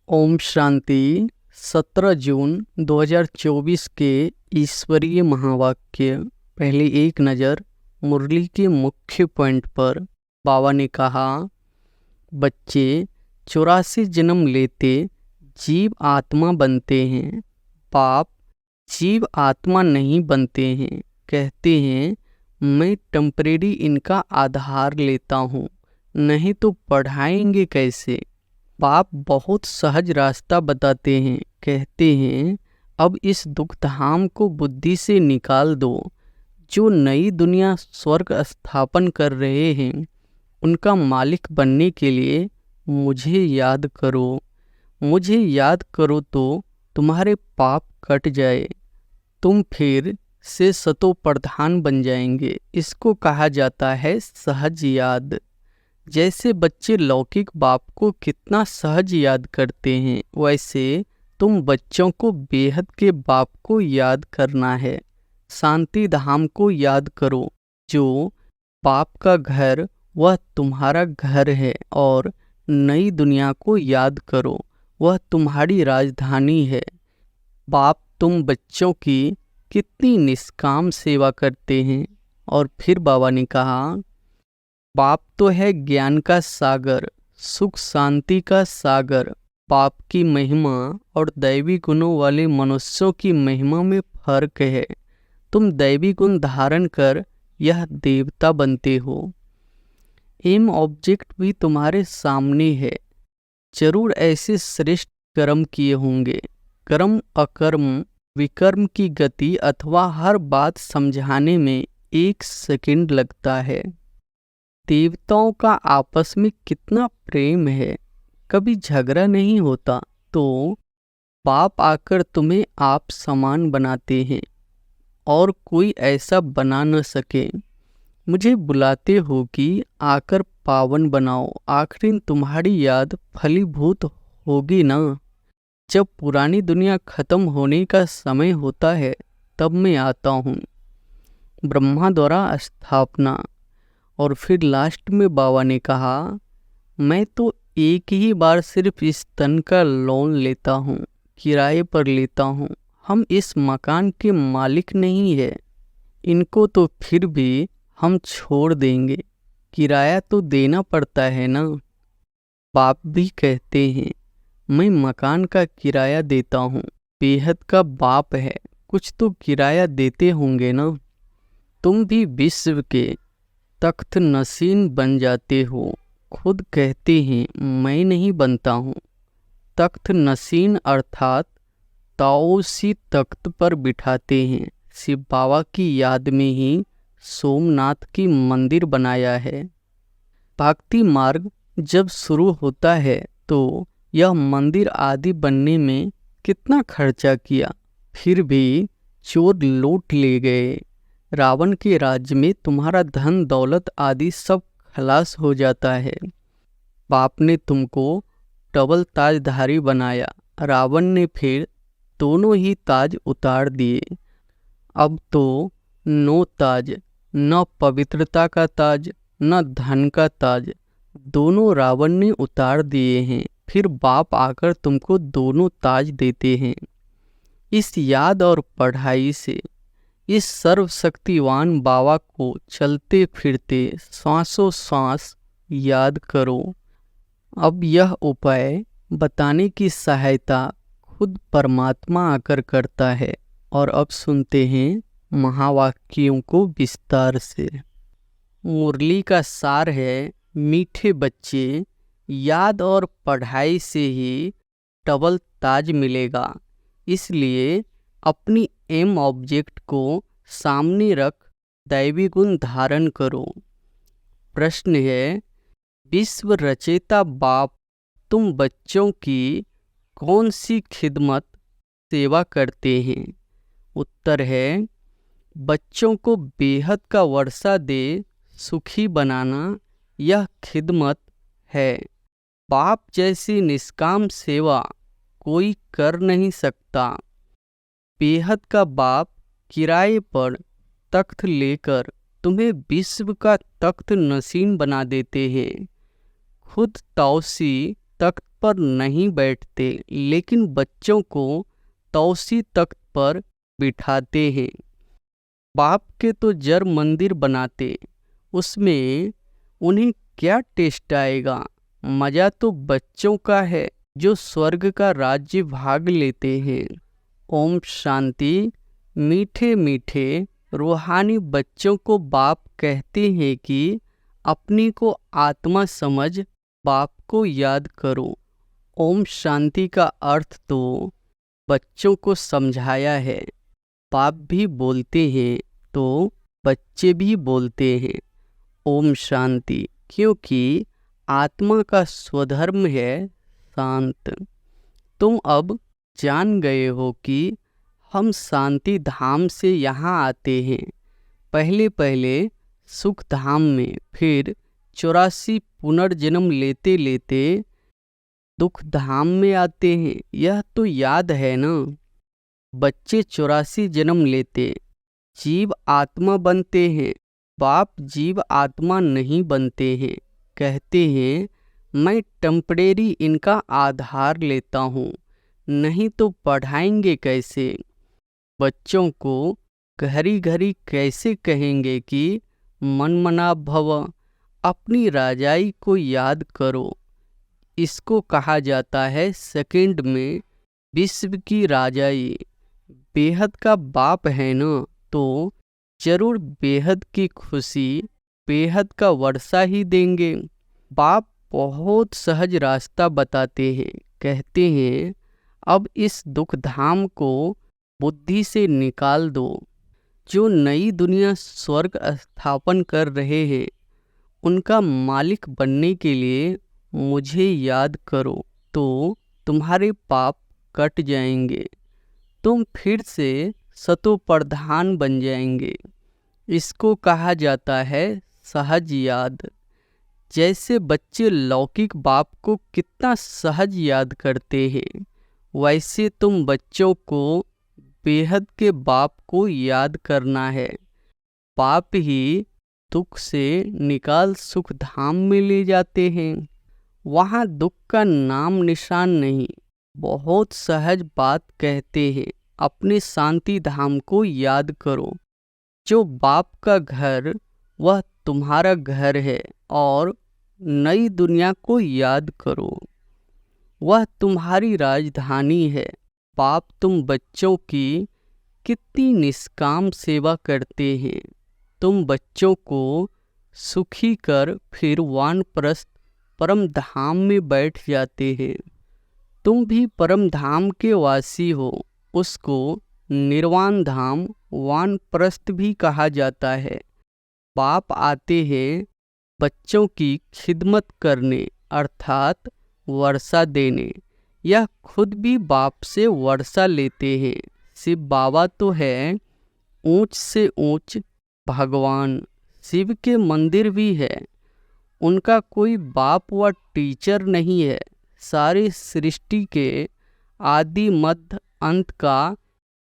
ओम शांति। 17 जून 2024 के ईश्वरीय महावाक्य। पहले एक नज़र मुरली के मुख्य पॉइंट पर। बाबा ने कहा, बच्चे 84 जन्म लेते जीव आत्मा बनते हैं। बाप जीव आत्मा नहीं बनते हैं। कहते हैं मैं टेम्परेरी इनका आधार लेता हूँ, नहीं तो पढ़ाएंगे कैसे। बाप बहुत सहज रास्ता बताते हैं। कहते हैं अब इस दुख धाम को बुद्धि से निकाल दो। जो नई दुनिया स्वर्ग स्थापन कर रहे हैं उनका मालिक बनने के लिए मुझे याद करो। मुझे याद करो तो तुम्हारे पाप कट जाए, तुम फिर से सतो प्रधान बन जाएंगे। इसको कहा जाता है सहज याद। जैसे बच्चे लौकिक बाप को कितना सहज याद करते हैं, वैसे तुम बच्चों को बेहद के बाप को याद करना है। शांति धाम को याद करो। जो बाप का घर वह तुम्हारा घर है, और नई दुनिया को याद करो, वह तुम्हारी राजधानी है। बाप तुम बच्चों की कितनी निष्काम सेवा करते हैं। और फिर बाबा ने कहा, बाप तो है ज्ञान का सागर, सुख शांति का सागर। बाप की महिमा और दैवी गुणों वाले मनुष्यों की महिमा में फर्क है। तुम दैवी गुण धारण कर यह देवता बनते हो। एम ऑब्जेक्ट भी तुम्हारे सामने है। जरूर ऐसे श्रेष्ठ कर्म किए होंगे। कर्म अकर्म विकर्म की गति अथवा हर बात समझाने में 1 सेकंड लगता है। देवताओं का आपस में कितना प्रेम है, कभी झगड़ा नहीं होता। तो बाप आकर तुम्हें आप समान बनाते हैं और कोई ऐसा बना न सके। मुझे बुलाते हो कि आकर पावन बनाओ। आखिर तुम्हारी याद फलीभूत होगी ना। जब पुरानी दुनिया खत्म होने का समय होता है तब मैं आता हूँ। ब्रह्मा द्वारा स्थापना। और फिर लास्ट में बाबा ने कहा, मैं तो एक ही बार सिर्फ इस तन का लोन लेता हूँ, किराए पर लेता हूँ। हम इस मकान के मालिक नहीं है। इनको तो फिर भी हम छोड़ देंगे, किराया तो देना पड़ता है ना। बाप भी कहते हैं मैं मकान का किराया देता हूँ। बेहद का बाप है, कुछ तो किराया देते होंगे ना। तुम भी विश्व के तख्त नसीन बन जाते हो। खुद कहते हैं मैं नहीं बनता हूँ। तख्त नसीन अर्थात ताओसी तख्त पर बिठाते हैं। शिव बाबा की याद में ही सोमनाथ की मंदिर बनाया है। भक्ति मार्ग जब शुरू होता है तो यह मंदिर आदि बनने में कितना खर्चा किया, फिर भी चोर लूट ले गए। रावण के राज्य में तुम्हारा धन दौलत आदि सब खलास हो जाता है। बाप ने तुमको डबल ताजधारी बनाया। रावण ने फिर दोनों ही ताज उतार दिए। अब तो नो ताज, न पवित्रता का ताज न धन का ताज, दोनों रावण ने उतार दिए हैं। फिर बाप आकर तुमको दोनों ताज देते हैं। इस याद और पढ़ाई से इस सर्वशक्तिवान बाबा को चलते फिरते श्वासों श्वास याद करो। अब यह उपाय बताने की सहायता खुद परमात्मा आकर करता है। और अब सुनते हैं महावाक्यों को विस्तार से। मुरली का सार है, मीठे बच्चे, याद और पढ़ाई से ही डबल ताज मिलेगा। इसलिए अपनी एम ऑब्जेक्ट को सामने रख दैवी गुण धारण करो। प्रश्न है, विश्व रचेता बाप तुम बच्चों की कौन सी खिदमत सेवा करते हैं? उत्तर है, बच्चों को बेहद का वर्षा दे सुखी बनाना यह खिदमत है। बाप जैसी निष्काम सेवा कोई कर नहीं सकता। बेहद का बाप किराए पर तख्त लेकर तुम्हें विश्व का तख्त नसीन बना देते हैं। खुद ताओसी तख्त पर नहीं बैठते, लेकिन बच्चों को तौसी तख्त पर बिठाते हैं। बाप के तो जर मंदिर बनाते, उसमें उन्हें क्या टेस्ट आएगा। मज़ा तो बच्चों का है जो स्वर्ग का राज्य भाग लेते हैं। ओम शांति। मीठे मीठे रूहानी बच्चों को बाप कहते हैं कि अपनी को आत्मा समझ बाप को याद करो। ओम शांति का अर्थ तो बच्चों को समझाया है। बाप भी बोलते हैं तो बच्चे भी बोलते हैं ओम शांति, क्योंकि आत्मा का स्वधर्म है शांत। तुम अब जान गए हो कि हम शांति धाम से यहाँ आते हैं, पहले पहले सुख धाम में, फिर 84 पुनर्जन्म लेते लेते दुख धाम में आते हैं। यह तो याद है ना। बच्चे 84 जन्म लेते, जीव आत्मा बनते हैं। बाप जीव आत्मा नहीं बनते हैं, कहते हैं मैं टेम्परेरी इनका आधार लेता हूँ, नहीं तो पढ़ाएंगे कैसे। बच्चों को घड़ी घड़ी कैसे कहेंगे कि मन मना भव, अपनी राजाई को याद करो। इसको कहा जाता है सेकंड में विश्व की राजाई। बेहद का बाप है ना, तो जरूर बेहद की खुशी, बेहद का वर्षा ही देंगे। बाप बहुत सहज रास्ता बताते हैं, कहते हैं अब इस दुख धाम को बुद्धि से निकाल दो। जो नई दुनिया स्वर्ग स्थापन कर रहे हैं, उनका मालिक बनने के लिए मुझे याद करो, तो तुम्हारे पाप कट जाएंगे। तुम फिर से सतो प्रधान बन जाएंगे। इसको कहा जाता है सहज याद। जैसे बच्चे लौकिक बाप को कितना सहज याद करते हैं, वैसे तुम बच्चों को बेहद के बाप को याद करना है। बाप ही दुख से निकाल सुख धाम में ले जाते हैं। वहाँ दुख का नाम निशान नहीं। बहुत सहज बात कहते हैं, अपने शांति धाम को याद करो। जो बाप का घर वह तुम्हारा घर है, और नई दुनिया को याद करो, वह तुम्हारी राजधानी है। बाप तुम बच्चों की कितनी निष्काम सेवा करते हैं। तुम बच्चों को सुखी कर फिर वानप्रस्थ परम धाम में बैठ जाते हैं। तुम भी परम धाम के वासी हो। उसको निर्वाण धाम वानप्रस्थ भी कहा जाता है। बाप आते हैं बच्चों की खिदमत करने, अर्थात वर्षा देने। यह खुद भी बाप से वर्षा लेते हैं। शिव बाबा तो है ऊंच से ऊंच भगवान। शिव के मंदिर भी है। उनका कोई बाप व टीचर नहीं है। सारी सृष्टि के आदि मध्य अंत का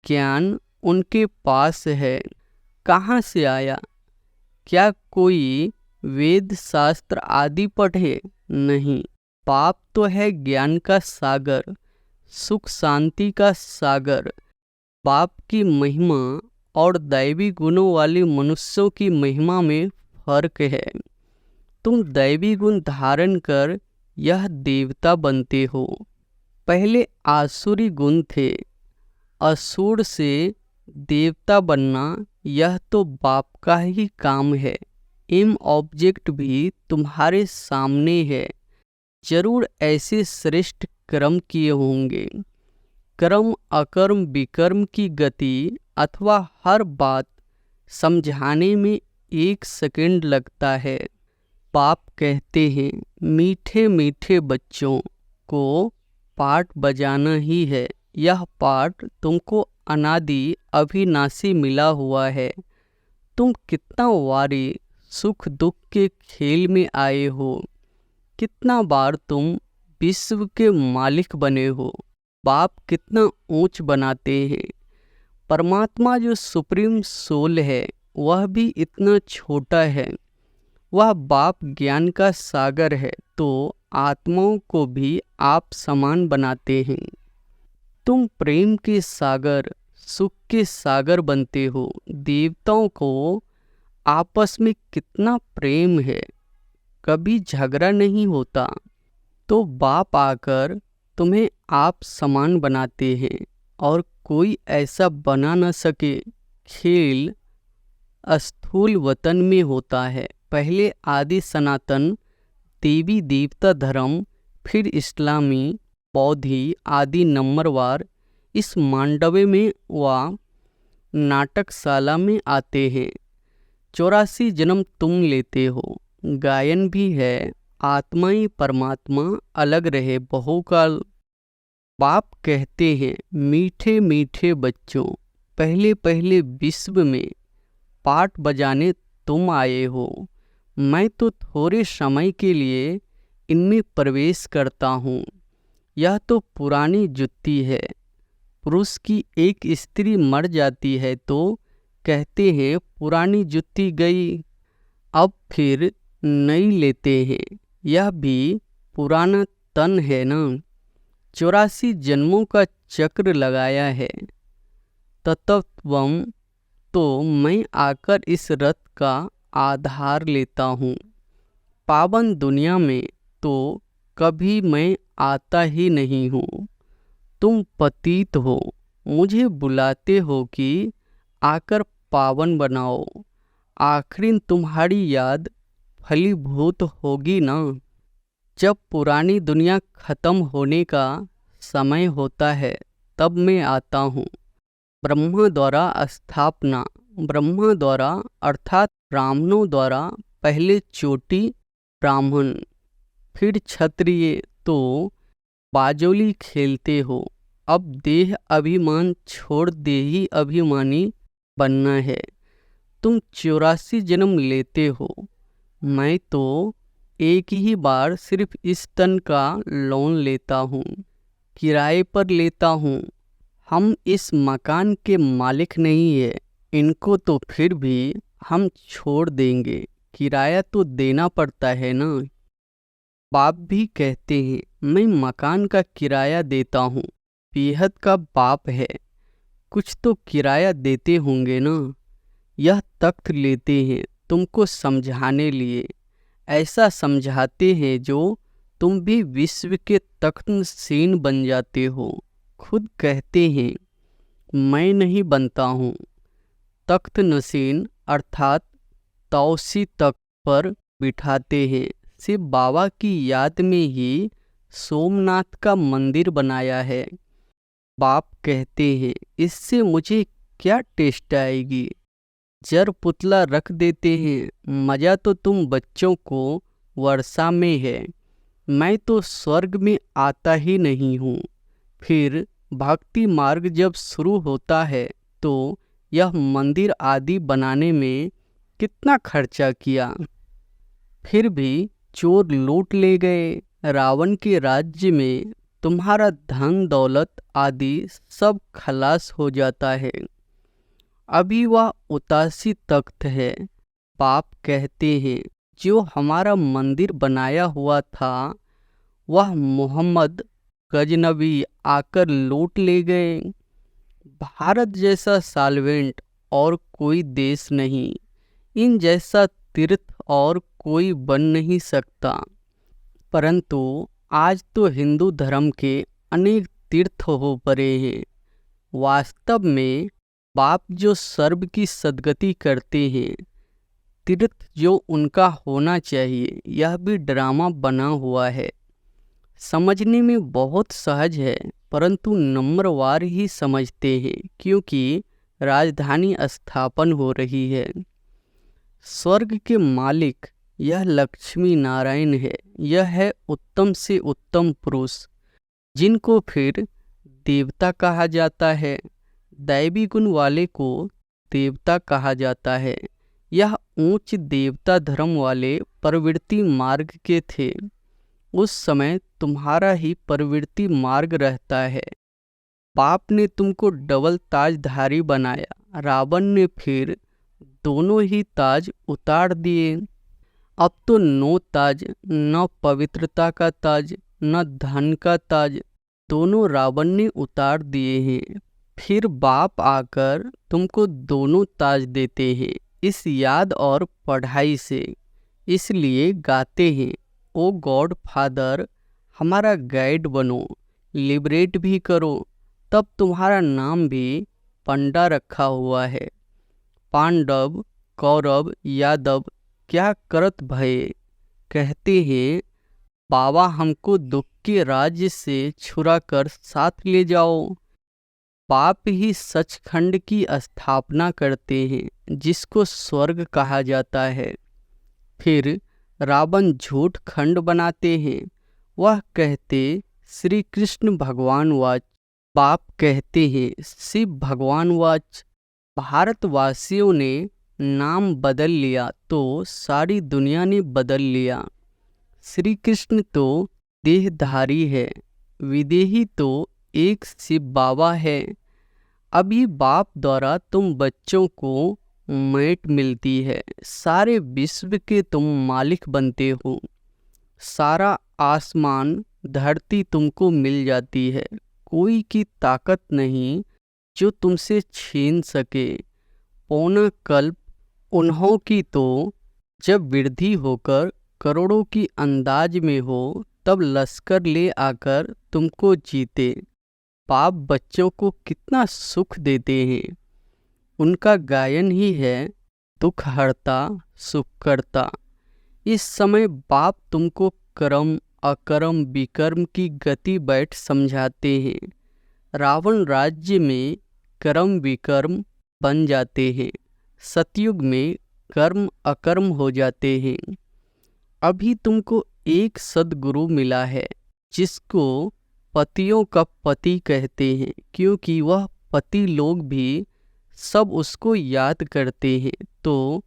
ज्ञान उनके पास है। कहाँ से आया? क्या कोई वेद शास्त्र आदि पढ़े? नहीं। बाप तो है ज्ञान का सागर, सुख शांति का सागर। बाप की महिमा और दैवी गुणों वाले मनुष्यों की महिमा में फर्क है। तुम दैवी गुण धारण कर यह देवता बनते हो। पहले आसुरी गुण थे। असुर से देवता बनना यह तो बाप का ही काम है। एम ऑब्जेक्ट भी तुम्हारे सामने है। जरूर ऐसे श्रेष्ठ कर्म किए होंगे। कर्म अकर्म विकर्म की गति अथवा हर बात समझाने में 1 सेकंड लगता है। बाप कहते हैं मीठे मीठे बच्चों को पाठ बजाना ही है। यह पाठ तुमको अनादि अविनाशी मिला हुआ है। तुम कितना वारी सुख दुख के खेल में आए हो। कितना बार तुम विश्व के मालिक बने हो। बाप कितना ऊंच बनाते हैं। परमात्मा जो सुप्रीम सोल है वह भी इतना छोटा है। वह बाप ज्ञान का सागर है, तो आत्माओं को भी आप समान बनाते हैं। तुम प्रेम के सागर, सुख के सागर बनते हो। देवताओं को आपस में कितना प्रेम है, कभी झगड़ा नहीं होता। तो बाप आकर तुम्हें आप समान बनाते हैं और कोई ऐसा बना न सके। खेल स्थूल वतन में होता है। पहले आदि सनातन देवी देवता धर्म, फिर इस्लामी, बौद्धी आदि नंबरवार इस मांडवे में व नाटकशाला में आते हैं। 84 जन्म तुम लेते हो। गायन भी है, आत्माएं परमात्मा अलग रहे बहुकाल। बाप कहते हैं, मीठे मीठे बच्चों, पहले पहले विश्व में पाठ बजाने तुम आए हो। मैं तो थोड़े समय के लिए इनमें प्रवेश करता हूँ। यह तो पुरानी जुत्ती है। पुरुष की एक स्त्री मर जाती है तो कहते हैं पुरानी जुत्ती गई, अब फिर नई लेते हैं। यह भी पुराना तन है ना। 84 जन्मों का चक्र लगाया है। तत्वम तो मैं आकर इस रथ का आधार लेता हूँ। पावन दुनिया में तो कभी मैं आता ही नहीं हूँ। तुम पतित हो, मुझे बुलाते हो कि आकर पावन बनाओ। आखिर तुम्हारी याद फलीभूत होगी ना। जब पुरानी दुनिया खत्म होने का समय होता है तब मैं आता हूँ। ब्रह्मा द्वारा स्थापना, ब्रह्मा द्वारा अर्थात ब्राह्मणों द्वारा पहले चोटी ब्राह्मण, फिर क्षत्रिय, तो बाजोली खेलते हो। अब देह अभिमान छोड़ देही अभिमानी बनना है। तुम 84 जन्म लेते हो। मैं तो एक ही बार सिर्फ इस तन का लोन लेता हूँ, किराए पर लेता हूँ। हम इस मकान के मालिक नहीं है। इनको तो फिर भी हम छोड़ देंगे, किराया तो देना पड़ता है ना। बाप भी कहते हैं, मैं मकान का किराया देता हूँ। बेहद का बाप है, कुछ तो किराया देते होंगे ना। यह तख्त लेते हैं तुमको समझाने लिए। ऐसा समझाते हैं जो तुम भी विश्व के तख्त नशीन बन जाते हो। खुद कहते हैं मैं नहीं बनता हूँ। तख्त नशीन अर्थात तौसी तख्त पर बिठाते हैं। शिव बाबा की याद में ही सोमनाथ का मंदिर बनाया है। बाप कहते हैं इससे मुझे क्या टेस्ट आएगी। जर पुतला रख देते हैं। मज़ा तो तुम बच्चों को वर्षा में है। मैं तो स्वर्ग में आता ही नहीं हूँ। फिर भक्ति मार्ग जब शुरू होता है तो यह मंदिर आदि बनाने में कितना खर्चा किया। फिर भी चोर लूट ले गए। रावण के राज्य में तुम्हारा धन दौलत आदि सब खलास हो जाता है। अभी वह उतासी तख्त है। बाप कहते हैं जो हमारा मंदिर बनाया हुआ था वह मोहम्मद गजनबी आकर लूट ले गए। भारत जैसा साल्वेंट और कोई देश नहीं, इन जैसा तीर्थ और कोई बन नहीं सकता। परंतु आज तो हिंदू धर्म के अनेक तीर्थ हो पड़े हैं। वास्तव में बाप जो सर्व की सद्गति करते हैं, तीर्थ जो उनका होना चाहिए, यह भी ड्रामा बना हुआ है। समझने में बहुत सहज है, परंतु नंबरवार ही समझते हैं क्योंकि राजधानी स्थापन हो रही है। स्वर्ग के मालिक यह लक्ष्मी नारायण है। यह है उत्तम से उत्तम पुरुष, जिनको फिर देवता कहा जाता है। दैवी गुण वाले को देवता कहा जाता है। यह उच्च देवता धर्म वाले प्रवृत्ति मार्ग के थे। उस समय तुम्हारा ही प्रवृत्ति मार्ग रहता है। बाप ने तुमको डबल ताजधारी बनाया। रावण ने फिर दोनों ही ताज उतार दिए। अब तो नो ताज, न पवित्रता का ताज, न धन का ताज, दोनों रावण ने उतार दिए हैं। फिर बाप आकर तुमको दोनों ताज देते हैं इस याद और पढ़ाई से। इसलिए गाते हैं, ओ गॉड फादर हमारा गाइड बनो, लिबरेट भी करो। तब तुम्हारा नाम भी पंडा रखा हुआ है। पांडव कौरव यादव क्या करत भये, कहते हैं बाबा हमको दुख के राज्य से छुड़ा कर साथ ले जाओ। बाप ही सचखंड की स्थापना करते हैं जिसको स्वर्ग कहा जाता है। फिर रावण झूठ खंड बनाते हैं, वह कहते श्री कृष्ण भगवान वाच। बाप कहते हैं शिव भगवान वाच। भारतवासियों ने नाम बदल लिया तो सारी दुनिया ने बदल लिया। श्री कृष्ण तो देहधारी है, विदेही तो एक शिव बाबा है। अभी बाप द्वारा तुम बच्चों को मैट मिलती है, सारे विश्व के तुम मालिक बनते हो। सारा आसमान धरती तुमको मिल जाती है, कोई की ताकत नहीं जो तुमसे छीन सके। पौना कल्प उन्हों की तो जब वृद्धि होकर करोड़ों की अंदाज में हो, तब लश्कर ले आकर तुमको जीते। बाप बच्चों को कितना सुख देते हैं, उनका गायन ही है दुख हरता सुख करता। इस समय बाप तुमको कर्म अकर्म विकर्म की गति बैठ समझाते हैं। रावण राज्य में कर्म विकर्म बन जाते हैं, सतयुग में कर्म अकर्म हो जाते हैं। अभी तुमको एक सद्गुरु मिला है जिसको पतियों का पति कहते हैं, क्योंकि वह पति लोग भी सब उसको याद करते हैं। तो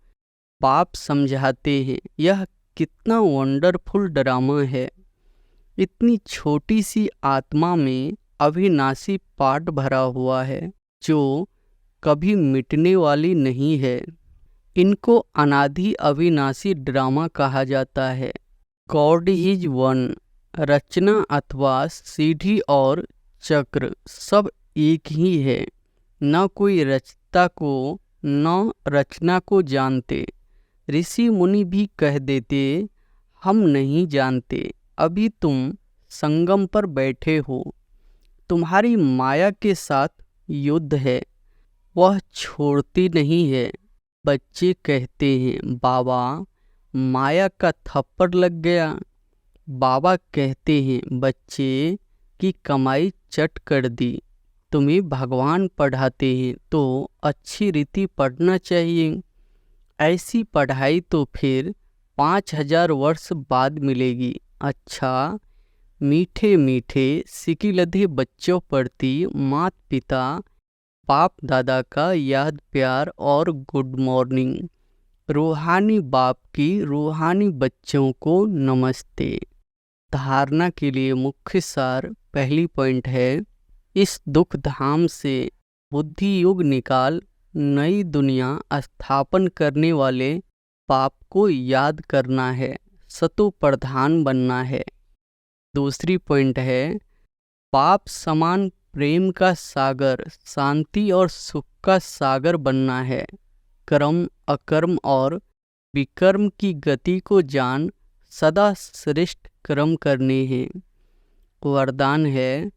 बाप समझाते हैं यह कितना वंडरफुल ड्रामा है। इतनी छोटी सी आत्मा में अविनाशी पाठ भरा हुआ है जो कभी मिटने वाली नहीं है। इनको अनादि अविनाशी ड्रामा कहा जाता है। God is one. रचना अथवा सीढ़ी और चक्र सब एक ही है। न कोई रचता को न रचना को जानते। ऋषि मुनि भी कह देते हम नहीं जानते। अभी तुम संगम पर बैठे हो, तुम्हारी माया के साथ युद्ध है, वह छोड़ती नहीं है। बच्चे कहते हैं बाबा माया का थप्पड़ लग गया। बाबा कहते हैं बच्चे की कमाई चट कर दी। तुम्हें भगवान पढ़ाते हैं तो अच्छी रीति पढ़ना चाहिए। ऐसी पढ़ाई तो फिर 5000 वर्ष बाद मिलेगी। अच्छा मीठे मीठे सिकिलधे बच्चों प्रति माता पिता बाप दादा का याद प्यार और गुड मॉर्निंग। रूहानी बाप की रूहानी बच्चों को नमस्ते। धारणा के लिए मुख्य सार पहली पॉइंट है, इस दुख धाम से बुद्धि युग निकाल नई दुनिया स्थापन करने वाले बाप को याद करना है, सतो प्रधान बनना है। दूसरी पॉइंट है, बाप समान प्रेम का सागर शांति और सुख का सागर बनना है। कर्म अकर्म और विकर्म की गति को जान सदा श्रेष्ठ कर्म करने हैं। वरदान है,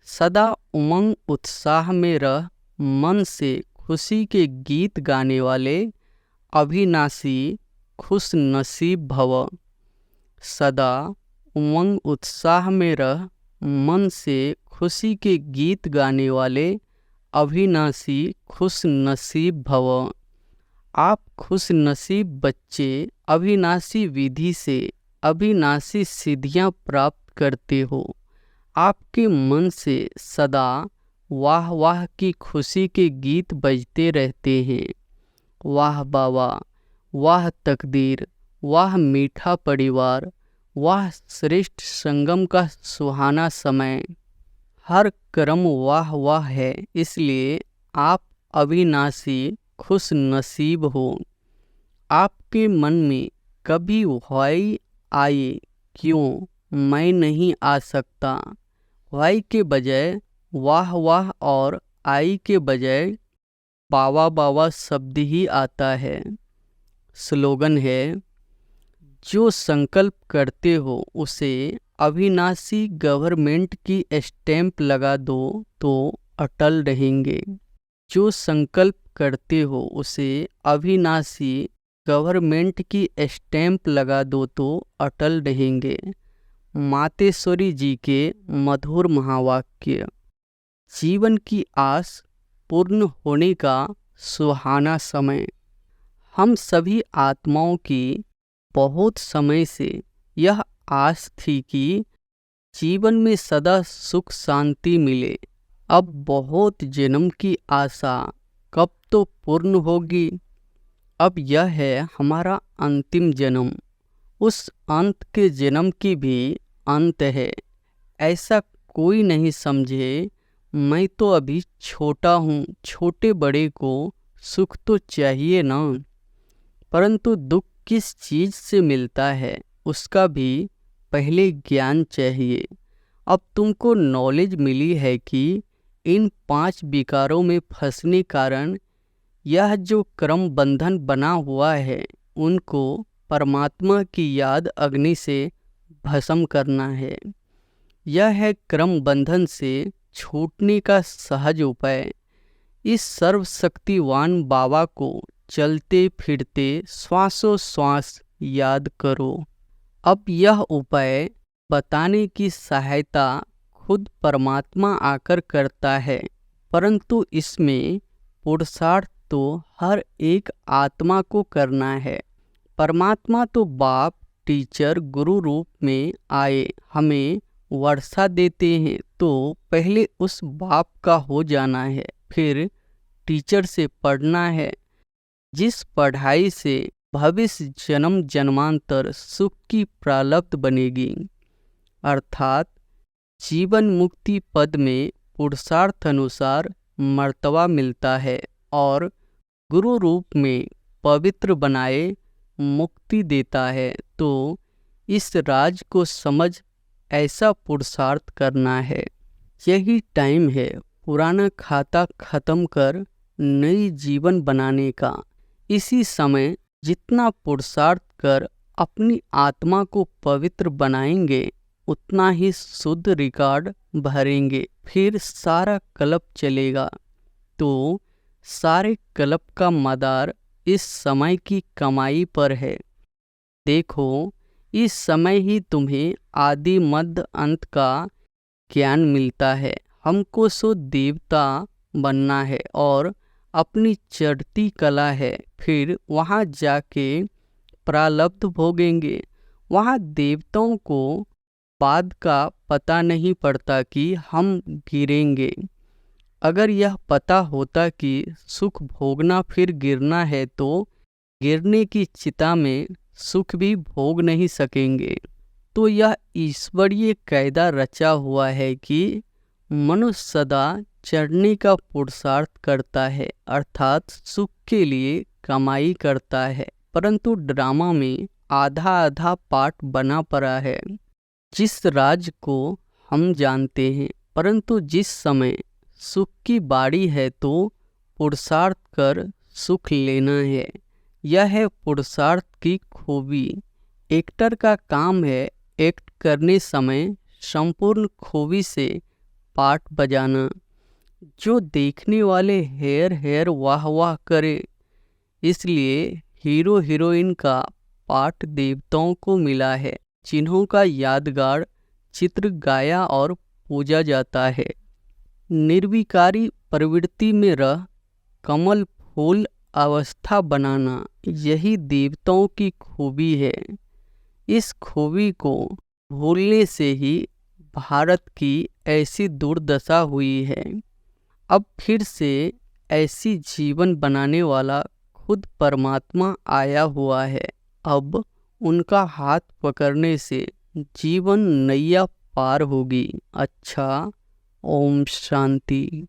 सदा उमंग उत्साह में रह मन से खुशी के गीत गाने वाले अविनाशी खुश नसीब भव। सदा उमंग उत्साह में रह मन से खुशी के गीत गाने वाले अविनाशी खुश नसीब भव। आप खुश नसीब बच्चे अविनाशी विधि से अविनाशी सिद्धियां प्राप्त करते हो। आपके मन से सदा वाह वाह की खुशी के गीत बजते रहते हैं। वाह बाबा, वाह तकदीर, वाह मीठा परिवार, वाह श्रेष्ठ संगम का सुहाना समय। हर कर्म वाह वाह है, इसलिए आप अविनाशी खुश नसीब हो। आपके मन में कभी वाई आए, क्यों मैं नहीं आ सकता। वाई के बजाय वाह वाह और आई के बजाय बावा बावा शब्द ही आता है। स्लोगन है, जो संकल्प करते हो उसे अविनाशी गवर्नमेंट की स्टैंप लगा दो तो अटल रहेंगे। जो संकल्प करते हो उसे अविनाशी गवर्नमेंट की स्टैंप लगा दो तो अटल रहेंगे। मातेश्वरी जी के मधुर महावाक्य। जीवन की आस पूर्ण होने का सुहाना समय। हम सभी आत्माओं की बहुत समय से यह आस थी कि जीवन में सदा सुख शांति मिले। अब बहुत जन्म की आशा कब तो पूर्ण होगी। अब यह है हमारा अंतिम जन्म। उस अंत के जन्म की भी अंत है, ऐसा कोई नहीं समझे। मैं तो अभी छोटा हूँ, छोटे बड़े को सुख तो चाहिए ना। परंतु दुख किस चीज़ से मिलता है उसका भी पहले ज्ञान चाहिए। अब तुमको नॉलेज मिली है कि इन 5 विकारों में फंसने कारण यह जो कर्म बंधन बना हुआ है उनको परमात्मा की याद अग्नि से भस्म करना है। यह है कर्म बंधन से छूटने का सहज उपाय। इस सर्वशक्तिवान बाबा को चलते फिरते श्वासोश्वास याद करो। अब यह उपाय बताने की सहायता खुद परमात्मा आकर करता है, परंतु इसमें पुरुषार्थ तो हर एक आत्मा को करना है। परमात्मा तो बाप टीचर गुरु रूप में आए हमें वर्षा देते हैं, तो पहले उस बाप का हो जाना है, फिर टीचर से पढ़ना है। जिस पढ़ाई से भविष्य जन्म जन्मांतर सुख की प्रालब्ध बनेगी, अर्थात जीवन मुक्ति पद में पुरुषार्थ अनुसार मर्तबा मिलता है और गुरु रूप में पवित्र बनाए मुक्ति देता है। तो इस राज को समझ ऐसा पुरुषार्थ करना है। यही टाइम है पुराना खाता खत्म कर नई जीवन बनाने का। इसी समय जितना पुरुषार्थ कर अपनी आत्मा को पवित्र बनाएंगे उतना ही शुद्ध रिकॉर्ड भरेंगे, फिर सारा कल्प चलेगा। तो सारे कल्प का मदार इस समय की कमाई पर है। देखो, इस समय ही तुम्हें आदि मध्य अंत का ज्ञान मिलता है। हमको सो देवता बनना है और अपनी चढ़ती कला है, फिर वहाँ जाके प्रालब्ध भोगेंगे। वहाँ देवताओं को बाद का पता नहीं पड़ता कि हम गिरेंगे। अगर यह पता होता कि सुख भोगना फिर गिरना है तो गिरने की चिता में सुख भी भोग नहीं सकेंगे। तो यह ईश्वरीय कायदा रचा हुआ है कि मनुष्य सदा चढ़ने का पुरुषार्थ करता है, अर्थात सुख के लिए कमाई करता है। परंतु ड्रामा में आधा आधा पार्ट बना पड़ा है। जिस राज को हम जानते हैं, परंतु जिस समय सुख की बारी है तो पुरुषार्थ कर सुख लेना है। यह है पुरुषार्थ की खूबी। एक्टर का काम है एक्ट करने समय संपूर्ण खूबी से पार्ट बजाना, जो देखने वाले हेयर हेयर वाह वाह करे। इसलिए हीरो हीरोइन का पार्ट देवताओं को मिला है, जिन्हों का यादगार चित्र गाया और पूजा जाता है। निर्विकारी प्रवृत्ति में रह कमल फूल अवस्था बनाना, यही देवताओं की खूबी है। इस खूबी को भूलने से ही भारत की ऐसी दुर्दशा हुई है। अब फिर से ऐसी जीवन बनाने वाला खुद परमात्मा आया हुआ है। अब उनका हाथ पकड़ने से जीवन नैया पार होगी। अच्छा, ओम शांति।